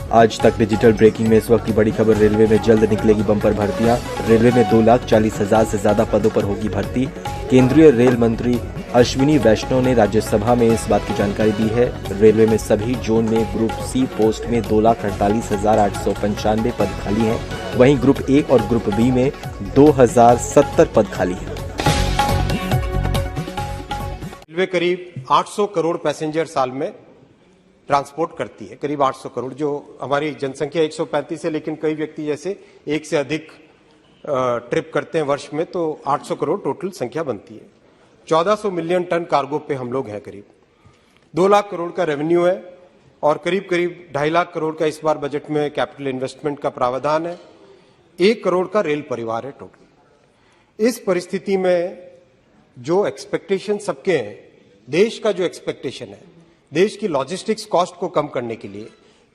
आज तक digital breaking में इस वक्त की बड़ी खबर। रेलवे में जल्द निकलेगी बम्पर भर्तियां। रेलवे में 2,40,000 से ज्यादा पदों पर होगी भर्ती। केंद्रीय रेल मंत्री अश्विनी वैष्णव ने राज्यसभा में इस बात की जानकारी दी है। रेलवे में सभी जोन में ग्रुप सी पोस्ट में 2,48,895 पद खाली हैं। वहीं ग्रुप ए और ग्रुप बी में 2,070 पद खाली हैं। रेलवे करीब 800 करोड़ पैसेंजर साल में ट्रांसपोर्ट करती है, करीब 800 करोड़। जो हमारी जनसंख्या 135 है, लेकिन कई व्यक्ति जैसे एक से अधिक ट्रिप करते हैं वर्ष में, तो 800 करोड़ टोटल संख्या बनती है। 1400 मिलियन टन कार्गो पे हम लोग हैं। करीब 2 लाख करोड़ का रेवेन्यू है और करीब 2.5 लाख करोड़ का इस बार बजट में कैपिटल इन्वेस्टमेंट का प्रावधान है। 1 करोड़ का रेल परिवार है टोटल। इस परिस्थिति में जो एक्सपेक्टेशन सबके हैं, देश का जो एक्सपेक्टेशन है, देश की लॉजिस्टिक्स कॉस्ट को कम करने के लिए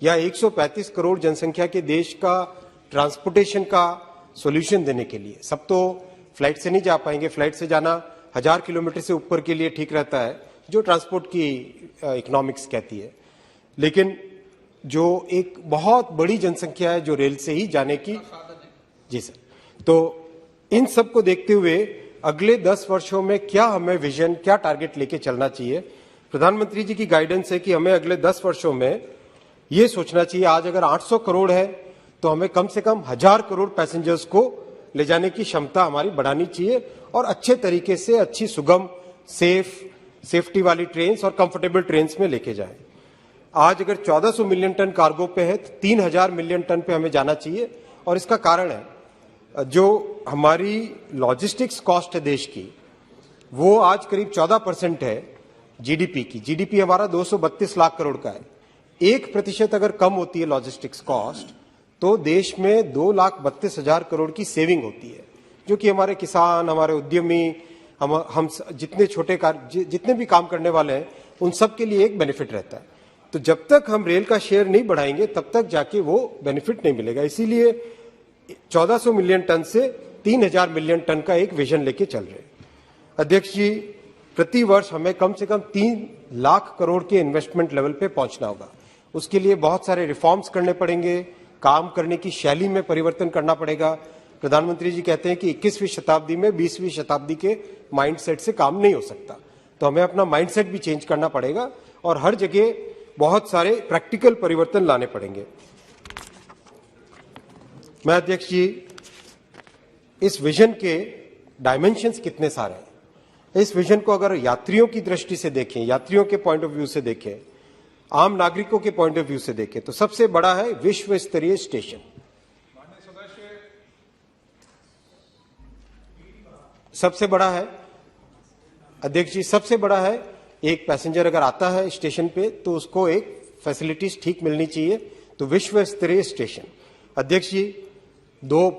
या 135 करोड़ जनसंख्या के देश का ट्रांसपोर्टेशन का सॉल्यूशन देने के लिए, सब तो फ्लाइट से नहीं जा पाएंगे। फ्लाइट से जाना 1000 किलोमीटर से ऊपर के लिए ठीक रहता है, जो ट्रांसपोर्ट की इकोनॉमिक्स कहती है। लेकिन जो एक बहुत बड़ी जनसंख्या है जो रेल से ही जाने की, जी सर, तो इन सब को देखते हुए अगले 10 वर्षों में क्या हमें विजन, क्या टारगेट लेके चलना चाहिए। प्रधानमंत्री जी की गाइडेंस है कि हमें अगले 10 वर्षों में ये सोचना चाहिए, आज अगर 800 करोड़ है तो हमें कम से कम 1000 करोड़ पैसेंजर्स को ले जाने की क्षमता हमारी बढ़ानी चाहिए और अच्छे तरीके से, अच्छी सुगम, सेफ्टी वाली ट्रेन और कंफर्टेबल ट्रेन में लेके जाए। आज अगर 1400 मिलियन टन कार्गो पे है तो 3000 मिलियन टन पे हमें जाना चाहिए। और इसका कारण है, जो हमारी लॉजिस्टिक्स कॉस्ट है देश की, वो आज करीब 14% है जीडीपी की। जीडीपी हमारा 232 लाख करोड़ का है। 1% अगर कम होती है लॉजिस्टिक्स कॉस्ट, तो देश में 2,32,000 करोड़ की सेविंग होती है, जो कि हमारे किसान, हमारे उद्यमी, हम जितने जितने भी काम करने वाले हैं, उन सब के लिए एक बेनिफिट रहता है। तो जब तक हम रेल का शेयर नहीं बढ़ाएंगे, तब तक जाके वो बेनिफिट नहीं मिलेगा। इसीलिए 1400 मिलियन टन से 3000 मिलियन टन का एक विजन लेके चल रहे हैं। अध्यक्ष जी, प्रति वर्ष हमें कम से कम 3 लाख करोड़ के इन्वेस्टमेंट लेवल पे पहुंचना होगा। उसके लिए बहुत सारे रिफॉर्म्स करने पड़ेंगे, काम करने की शैली में परिवर्तन करना पड़ेगा। प्रधानमंत्री जी कहते हैं कि 21वीं शताब्दी में 20वीं शताब्दी के माइंडसेट से काम नहीं हो सकता, तो हमें अपना माइंडसेट भी चेंज करना पड़ेगा और हर जगह बहुत सारे प्रैक्टिकल परिवर्तन लाने पड़ेंगे। मैं अध्यक्ष जी, इस विजन के डायमेंशंस कितने सारे हैं। इस विजन को अगर यात्रियों की दृष्टि से देखें, यात्रियों के पॉइंट ऑफ व्यू से देखें, आम नागरिकों के पॉइंट ऑफ व्यू से देखें, तो सबसे बड़ा है विश्व स्तरीय स्टेशन। सबसे बड़ा है अध्यक्ष जी, सबसे बड़ा है, एक पैसेंजर अगर आता है स्टेशन पे तो उसको एक फैसिलिटीज ठीक मिलनी चाहिए, तो विश्व स्तरीय स्टेशन। अध्यक्ष जी, 2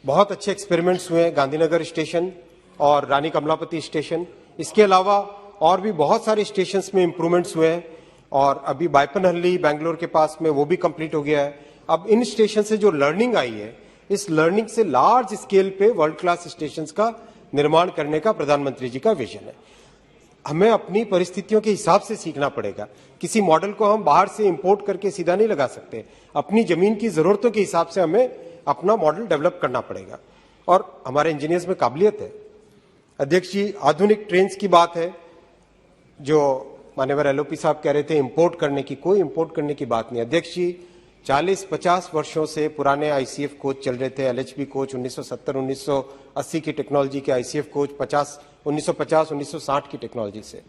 बहुत अच्छे एक्सपेरिमेंट्स हुए हैं, गांधीनगर स्टेशन और रानी कमलापति स्टेशन। इसके अलावा और भी बहुत सारे स्टेशंस में इंप्रूवमेंट्स हुए हैं और अभी बायपनहल्ली बैंगलोर के पास में वो भी कंप्लीट हो गया है। अब इन स्टेशन से जो लर्निंग आई है, इस लर्निंग से लार्ज स्केल पे वर्ल्ड क्लास स्टेशंस का निर्माण करने का प्रधानमंत्री जी का विजन है। हमें अपनी परिस्थितियों के हिसाब से सीखना पड़ेगा। किसी मॉडल को हम बाहर से इंपोर्ट करके सीधा नहीं लगा सकते। अपनी जमीन की जरूरतों के हिसाब से हमें अपना मॉडल डेवलप करना पड़ेगा और हमारे इंजीनियर्स में काबिलियत है। अध्यक्ष जी, आधुनिक ट्रेन्स की बात है, जो माननीय एलओपी साहब कह रहे थे इंपोर्ट करने की, कोई इंपोर्ट करने की बात नहीं। अध्यक्ष जी, 40-50 वर्षों से पुराने आईसीएफ कोच चल रहे थे, एलएचबी कोच 1970-1980 की टेक्नोलॉजी के, आईसीएफ कोच 1950-1960 की टेक्नोलॉजी से।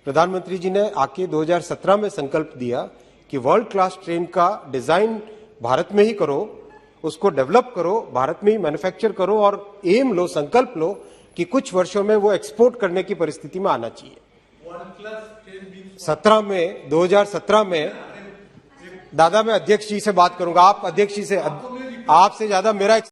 प्रधानमंत्री जी ने आके 2017 में संकल्प दिया कि वर्ल्ड क्लास ट्रेन का डिजाइन भारत में ही करो, उसको डेवलप करो, भारत में ही मैन्युफैक्चर करो और एम लो, संकल्प लो कि कुछ वर्षों में वो एक्सपोर्ट करने की परिस्थिति में आना चाहिए। 2017 में दादा, मैं अध्यक्ष जी से बात करूंगा, आप अध्यक्ष जी से, आपसे ज्यादा मेरा